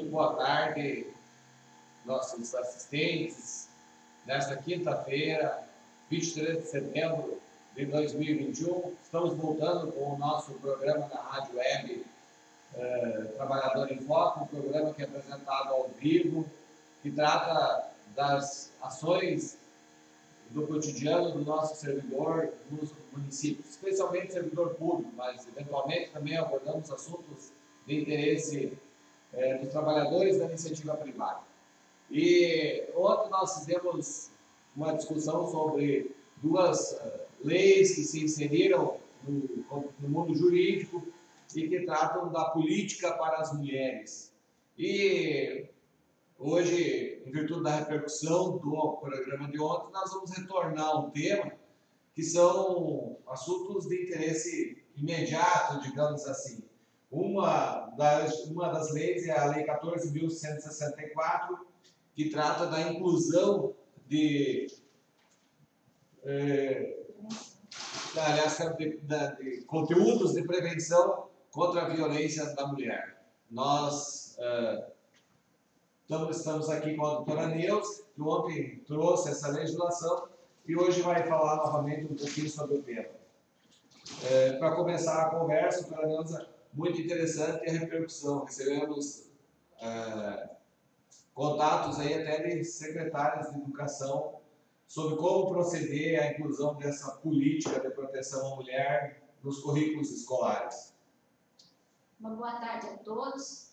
Muito boa tarde, nossos assistentes. Nesta quinta-feira, 23 de setembro de 2021, estamos voltando com o nosso programa na Rádio Web Trabalhador em Foco, um programa que é apresentado ao vivo, que trata das ações do cotidiano do nosso servidor nos municípios, especialmente servidor público, mas eventualmente também abordamos assuntos de interesse dos trabalhadores da iniciativa privada. E ontem nós fizemos uma discussão sobre duas leis que se inseriram no mundo jurídico e que tratam da política para as mulheres. E hoje, em virtude da repercussão do programa de ontem, nós vamos retornar a um tema que são assuntos de interesse imediato, digamos assim. Uma das leis é a Lei 14.164, que trata da inclusão de conteúdos de prevenção contra a violência da mulher. Nós estamos aqui com a doutora Neuza, que ontem trouxe essa legislação e hoje vai falar novamente um pouquinho sobre o tema. Para começar a conversa, doutora Neuza, muito interessante a repercussão. Recebemos contatos aí até de secretárias de educação sobre como proceder à inclusão dessa política de proteção à mulher nos currículos escolares. Uma boa tarde a todos.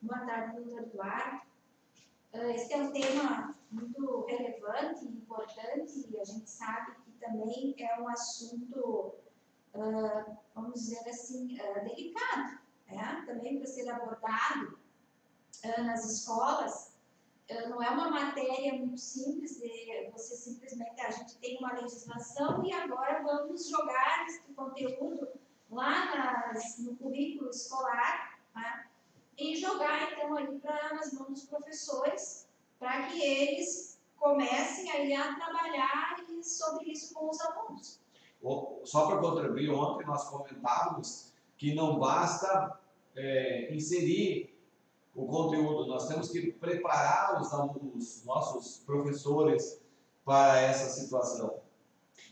Boa tarde, doutor Eduardo. Esse é um tema muito relevante e importante, e a gente sabe que também é um assunto, vamos dizer assim, delicado, né? Também para ser abordado nas escolas. Não é uma matéria muito simples de você simplesmente, a gente tem uma legislação e agora vamos jogar esse conteúdo lá no currículo escolar, né? E jogar então aí nas mãos dos professores, para que eles comecem aí a trabalhar sobre isso com os alunos. Só para contribuir, ontem nós comentávamos que não basta inserir o conteúdo, nós temos que preparar os nossos professores para essa situação.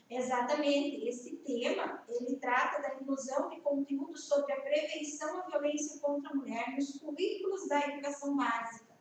Exatamente, esse tema, ele trata da inclusão de conteúdo sobre a prevenção à violência contra a mulher nos currículos da educação básica.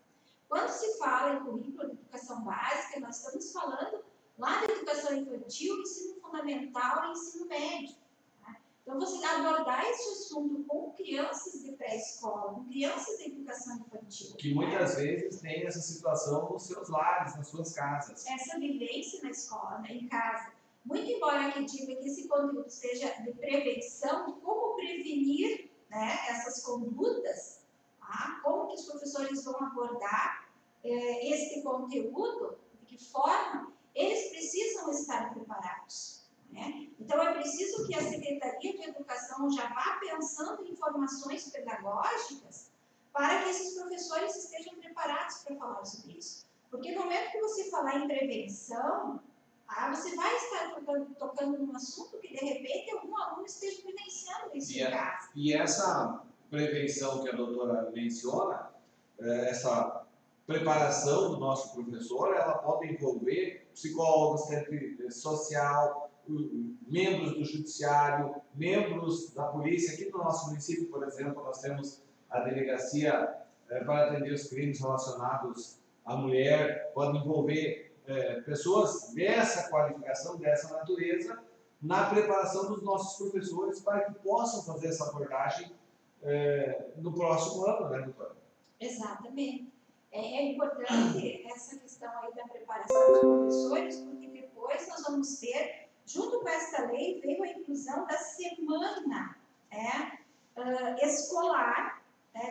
Quando se fala em currículo de educação básica, nós estamos falando lá da educação infantil, ensino fundamental e ensino médio. Tá? Então, você abordar esse assunto com crianças de pré-escola, com crianças de educação infantil. Que muitas vezes tem essa situação nos seus lares, nas suas casas. Essa vivência na escola, né, em casa. Muito embora que diga que esse conteúdo seja de prevenção, de como prevenir, né, essas condutas, tá? Como que os professores vão abordar esse conteúdo, de que forma, eles precisam estar preparados. Né? Então, é preciso que a Secretaria de Educação já vá pensando em formações pedagógicas para que esses professores estejam preparados para falar sobre isso. Porque no momento que você falar em prevenção, você vai estar tocando num assunto que, de repente, algum aluno esteja vivenciando isso em casa. E essa prevenção que a doutora menciona, essa preparação do nosso professor, ela pode envolver psicólogos, assistente social, membros do judiciário, membros da polícia. Aqui no nosso município, por exemplo, nós temos a delegacia para atender os crimes relacionados à mulher, pode envolver pessoas dessa qualificação, dessa natureza, na preparação dos nossos professores para que possam fazer essa abordagem no próximo ano, né, doutora? Exatamente. É importante essa questão aí da preparação dos professores, porque depois nós vamos ter, junto com essa lei, veio a inclusão da semana escolar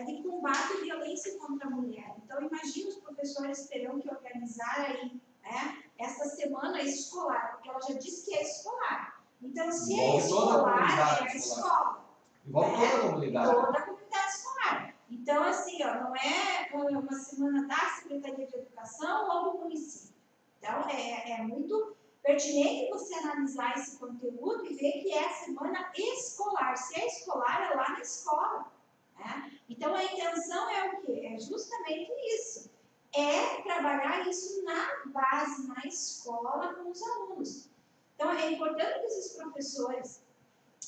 de combate à violência contra a mulher. Então, imagina, os professores terão que organizar aí essa semana escolar, porque ela já disse que é escolar. Então, se é escolar, é a escola. Envolve toda a comunidade. Toda a comunidade escolar. Então, assim, não é uma semana da Secretaria de Educação ou do município. Então, é muito pertinente você analisar esse conteúdo e ver que é a semana escolar. Se é escolar, é lá na escola. Né? Então, a intenção é o quê? É justamente justamente isso. É trabalhar isso na base, na escola, com os alunos. Então, é importante que esses professores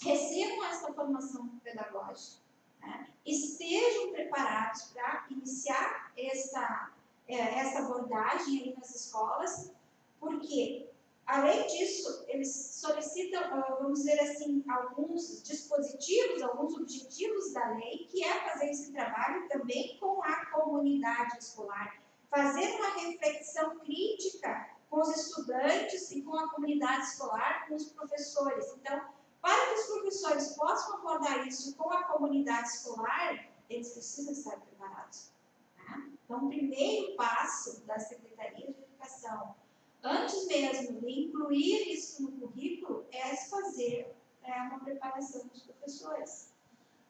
recebam essa formação pedagógica, né? Estejam preparados para iniciar essa abordagem aí nas escolas, porque, além disso, eles solicitam, vamos dizer assim, alguns dispositivos, alguns objetivos da lei, que é fazer esse trabalho também com a comunidade escolar, fazer uma reflexão crítica com os estudantes e com a comunidade escolar, com os professores. Então, para que os professores possam abordar isso com a comunidade escolar, eles precisam estar preparados. Tá? Então, o primeiro passo da Secretaria de Educação, antes mesmo de incluir isso no currículo, é fazer uma preparação dos professores.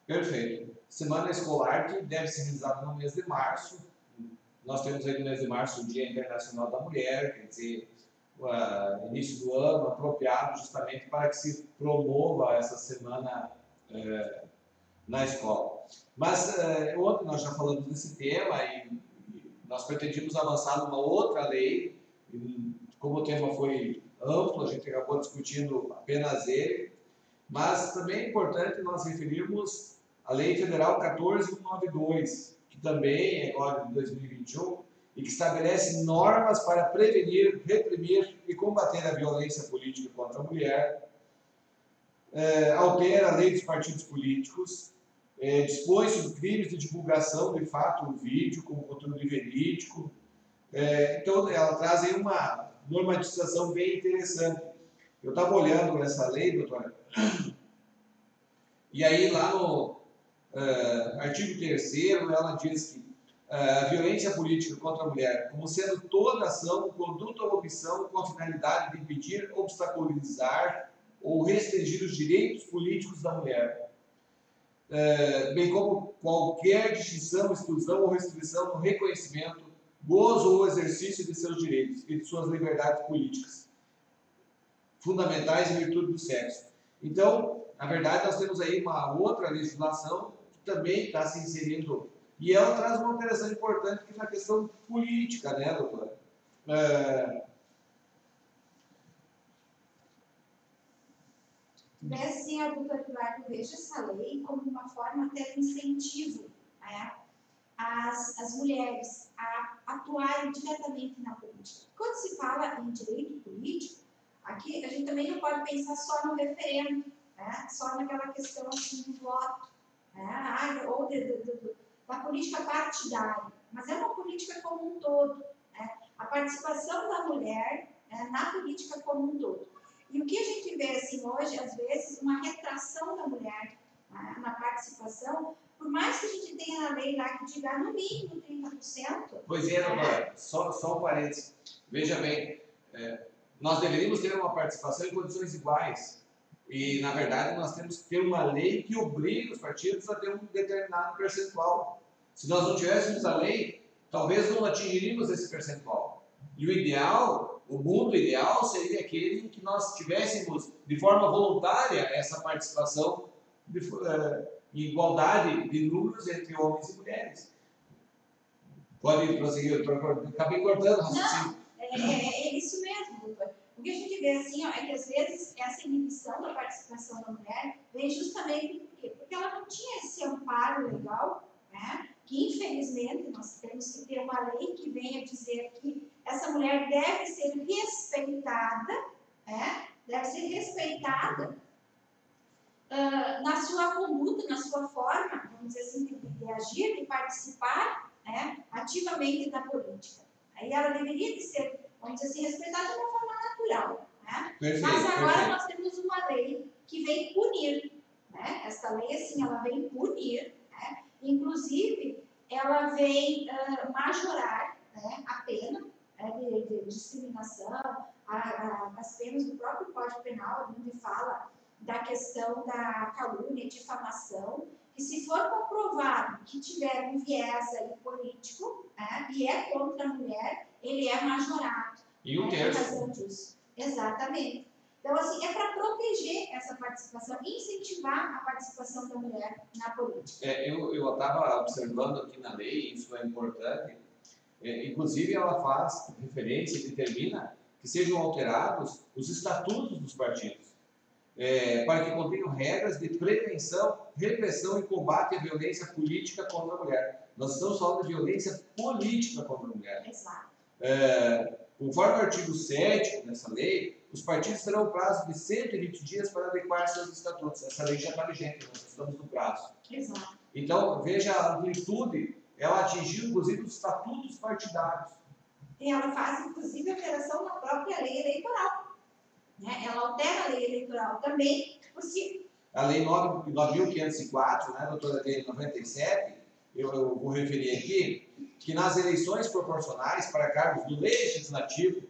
Perfeito. Semana escolar que deve ser realizada no mês de março. Nós temos aí no mês de março o Dia Internacional da Mulher, quer dizer, o início do ano apropriado justamente para que se promova essa semana na escola. Mas ontem nós já falamos desse tema e nós pretendíamos avançar numa outra lei, e como o tema foi amplo, a gente acabou discutindo apenas ele, mas também é importante nós referirmos a Lei Federal 14192, que também é agora de 2021, e que estabelece normas para prevenir, reprimir e combater a violência política contra a mulher, altera a lei dos partidos políticos, dispõe sobre crimes de divulgação de fato ou vídeo como conteúdo verídico. Então, ela traz aí uma normatização bem interessante. Eu estava olhando essa lei, doutora, e aí lá no artigo 3º, ela diz que a violência política contra a mulher, como sendo toda ação, conduta ou omissão com a finalidade de impedir, obstaculizar ou restringir os direitos políticos da mulher, bem como qualquer distinção, exclusão ou restrição no reconhecimento, gozo ou exercício de seus direitos e de suas liberdades políticas fundamentais em virtude do sexo. Então, na verdade, nós temos aí uma outra legislação que também está se inserindo, e ela traz uma alteração importante que na questão política, né, doutora? Mas, sim, doutor Eduardo, veja essa lei como uma forma até de incentivo, né, às mulheres a atuarem diretamente na política. Quando se fala em direito político, aqui a gente também não pode pensar só no referendo, né, só naquela questão assim do voto, né, ou da política partidária, mas é uma política como um todo, né, a participação da mulher na política como um todo. E o que a gente vê assim hoje, às vezes, uma retração da mulher na participação, por mais que a gente tenha na lei lá que diga no mínimo 30%. Pois é, doutora, só um parênteses. Veja bem, nós deveríamos ter uma participação em condições iguais. E, na verdade, nós temos que ter uma lei que obrigue os partidos a ter um determinado percentual. Se nós não tivéssemos a lei, talvez não atingiríamos esse percentual. E o ideal, o mundo ideal, seria aquele em que nós tivéssemos, de forma voluntária, essa participação em igualdade de números entre homens e mulheres. Pode prosseguir, doutor. Acabei cortando o raciocínio. Não, é isso mesmo, doutor. O que a gente vê assim, ó, é que às vezes essa inibição da participação da mulher vem justamente porque ela não tinha esse amparo legal, né? Que infelizmente nós temos que ter uma lei que venha dizer que essa mulher deve ser respeitada, né? Deve ser respeitada na sua conduta, na sua forma, vamos dizer assim, de agir, de participar, né, ativamente da política. Aí ela deveria de ser, vamos dizer assim, respeitada de uma forma natural. Né? Perfeito, mas agora perfeito. Nós temos uma lei que vem punir. Né? Essa lei, assim, ela vem punir. Né? Inclusive, ela vem majorar, né, a pena de discriminação, as penas do próprio Código Penal, onde fala da questão da calúnia e difamação, que se for comprovado que tiver um viés aí político, né, e é contra a mulher, ele é majorado. E um terço. Exatamente. Então, assim, é para proteger essa participação, incentivar a participação da mulher na política. Eu estava observando aqui na lei, isso é importante, inclusive ela faz referência e determina que sejam alterados os estatutos dos partidos, para que contenham regras de prevenção, repressão e combate à violência política contra a mulher. Nós estamos falando de violência política contra a mulher. Exato. Conforme o artigo 7º dessa lei, os partidos terão um prazo de 120 dias para adequar seus estatutos. Essa lei já está vigente, nós estamos no prazo. Exato. Então, veja a amplitude, ela atingiu inclusive os estatutos partidários. E ela faz, inclusive, alteração na própria lei eleitoral. Né? Ela altera a lei eleitoral também, porque... A lei 9.504, né, doutora, lei 97, eu vou referir aqui, que nas eleições proporcionais para cargos do Legislativo,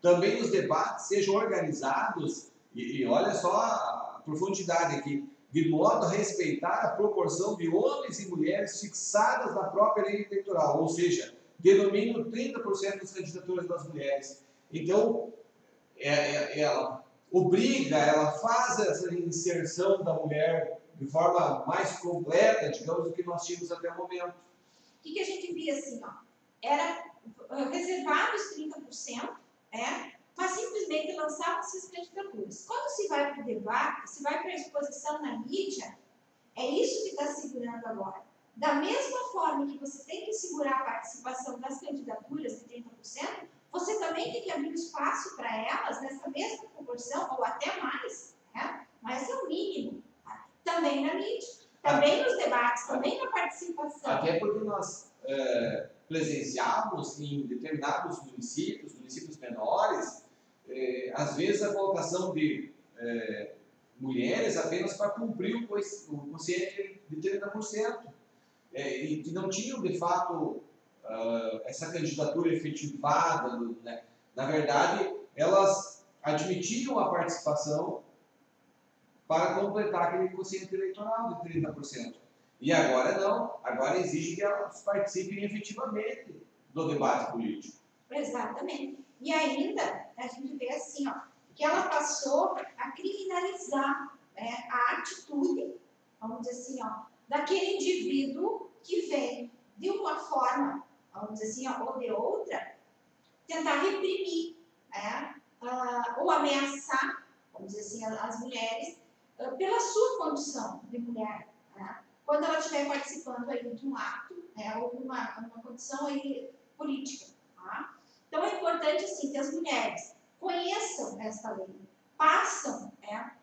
também os debates sejam organizados, e olha só a profundidade aqui, de modo a respeitar a proporção de homens e mulheres fixadas na própria lei eleitoral, ou seja, de no mínimo 30% das candidaturas das mulheres. Então, ela obriga, ela faz essa inserção da mulher de forma mais completa, digamos, do que nós tínhamos até o momento. O que a gente via assim, ó, era reservado os 30%, mas simplesmente lançavam-se as candidaturas. Quando se vai para o debate, se vai para a exposição na mídia, é isso que está segurando agora. Da mesma forma que você tem que segurar a participação das candidaturas de 30%, você também tem que abrir espaço para elas nessa mesma proporção, ou até mais, mas é o mínimo. Também na mídia, também nos debates, também na participação. Até porque nós presenciamos em determinados municípios menores, às vezes a colocação de mulheres apenas para cumprir o quociente de 30%. E que não tinham, de fato, essa candidatura efetivada, né? Na verdade, elas admitiam a participação para completar aquele quociente eleitoral de 30%. E agora não, agora exige que elas participem efetivamente do debate político. Exatamente. E ainda, a gente vê assim, ó, que ela passou a criminalizar a atitude, vamos dizer assim, ó, daquele indivíduo que vem de uma forma, vamos dizer assim, ó, ou de outra, tentar reprimir, ou ameaçar, vamos dizer assim, as mulheres, pela sua condição de mulher, quando ela estiver participando aí de um ato, ou de uma condição aí política. Tá? Então é importante assim, que as mulheres conheçam esta lei, passam a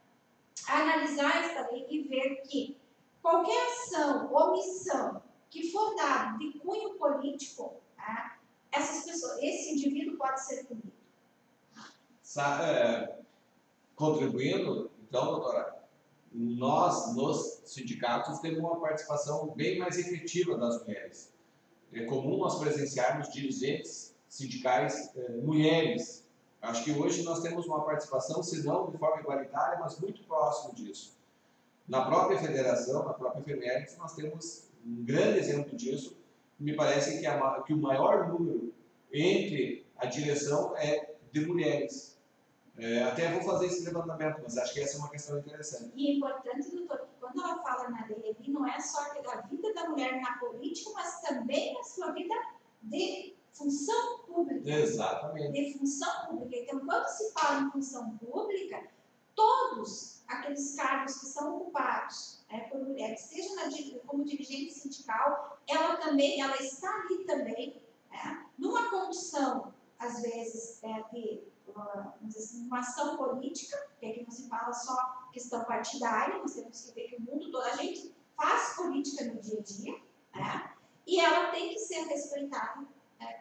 analisar esta lei e ver que qualquer ação, omissão que for dada de cunho político, essas pessoas, esse indivíduo pode ser punido. Contribuindo, então, doutora, nós, nos sindicatos, temos uma participação bem mais efetiva das mulheres. É comum nós presenciarmos dirigentes sindicais mulheres. Acho que hoje nós temos uma participação, se não de forma igualitária, mas muito próximo disso. Na própria federação, na própria FEMERGS, nós temos um grande exemplo disso. Me parece que o maior número entre a direção é de mulheres. Até vou fazer esse levantamento, mas acho que essa é uma questão interessante. E é importante, doutor, que quando ela fala na lei, não é só a vida da mulher na política, mas também a sua vida de função pública. Exatamente. De função pública. Então, quando se fala em função pública, todos aqueles cargos que são ocupados por mulheres, seja como dirigente sindical, ela está ali também, numa condição, às vezes, de uma ação política, porque aqui não se fala só questão partidária, nós temos que ver que o mundo todo, a gente faz política no dia a dia, e ela tem que ser respeitada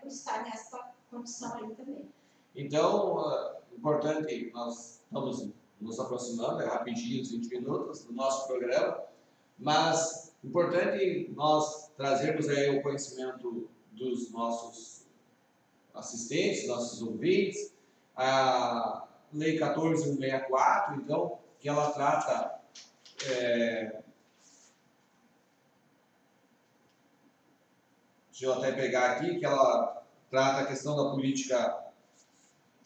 por estar nessa condição aí também. Então, importante, nós estamos nos aproximando, rapidinho, 20 minutos do nosso programa, mas importante nós trazermos aí o conhecimento dos nossos assistentes, nossos ouvintes, a Lei 14.164, então, que ela trata deixa eu até pegar aqui, que ela trata a questão da política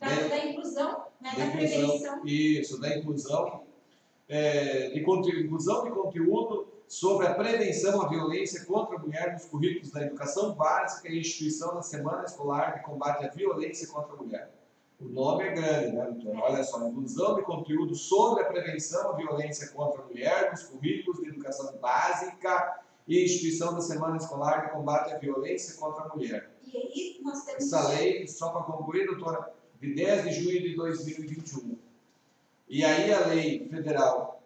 Trata da inclusão, né, da inclusão, prevenção. Isso, da inclusão, inclusão de conteúdo sobre a prevenção à violência contra a mulher nos currículos da educação básica e instituição da Semana Escolar de Combate à Violência contra a Mulher. O nome é grande, né, doutora? Olha só, inclusão de conteúdo sobre a prevenção à violência contra a mulher nos currículos de educação básica e instituição da Semana Escolar de Combate à Violência contra a Mulher. E aí nós temos... Essa lei, só para concluir, doutora, de 10 de junho de 2021. E aí a lei federal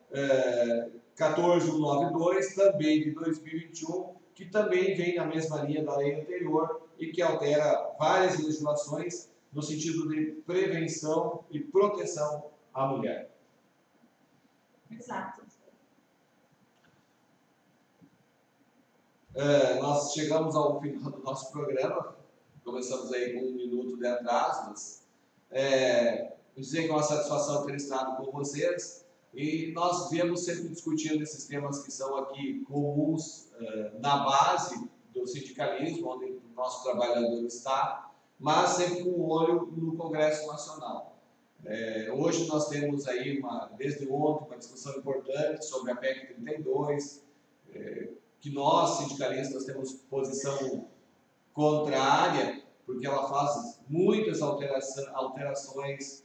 14192, também de 2021, que também vem na mesma linha da lei anterior e que altera várias legislações no sentido de prevenção e proteção à mulher. Exato. Nós chegamos ao final do nosso programa, começamos aí com 1 minuto de atraso, mas dizer que é uma satisfação ter estado com vocês e nós viemos sempre discutindo esses temas que são aqui comuns na base do sindicalismo, onde o nosso trabalhador está, mas sempre com o olho no Congresso Nacional. Hoje nós temos aí, desde ontem, uma discussão importante sobre a PEC 32, que nós, sindicalistas, temos posição contrária, porque ela faz muitas alterações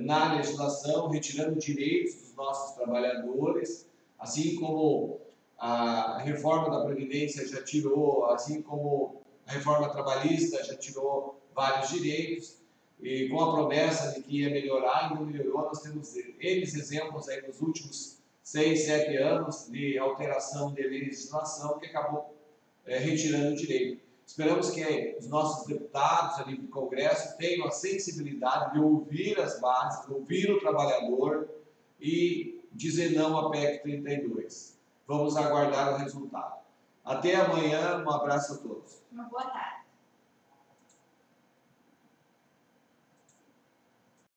na legislação, retirando direitos dos nossos trabalhadores, assim como a reforma da Previdência já tirou, assim como a reforma trabalhista já tirou vários direitos, e com a promessa de que ia melhorar, e não melhorou. Nós temos N exemplos aí nos últimos 6, 7 anos de alteração de legislação que acabou retirando o direito. Esperamos que os nossos deputados ali do Congresso tenham a sensibilidade de ouvir as bases, de ouvir o trabalhador e dizer não à PEC 32. Vamos aguardar o resultado. Até amanhã, um abraço a todos. Uma boa tarde.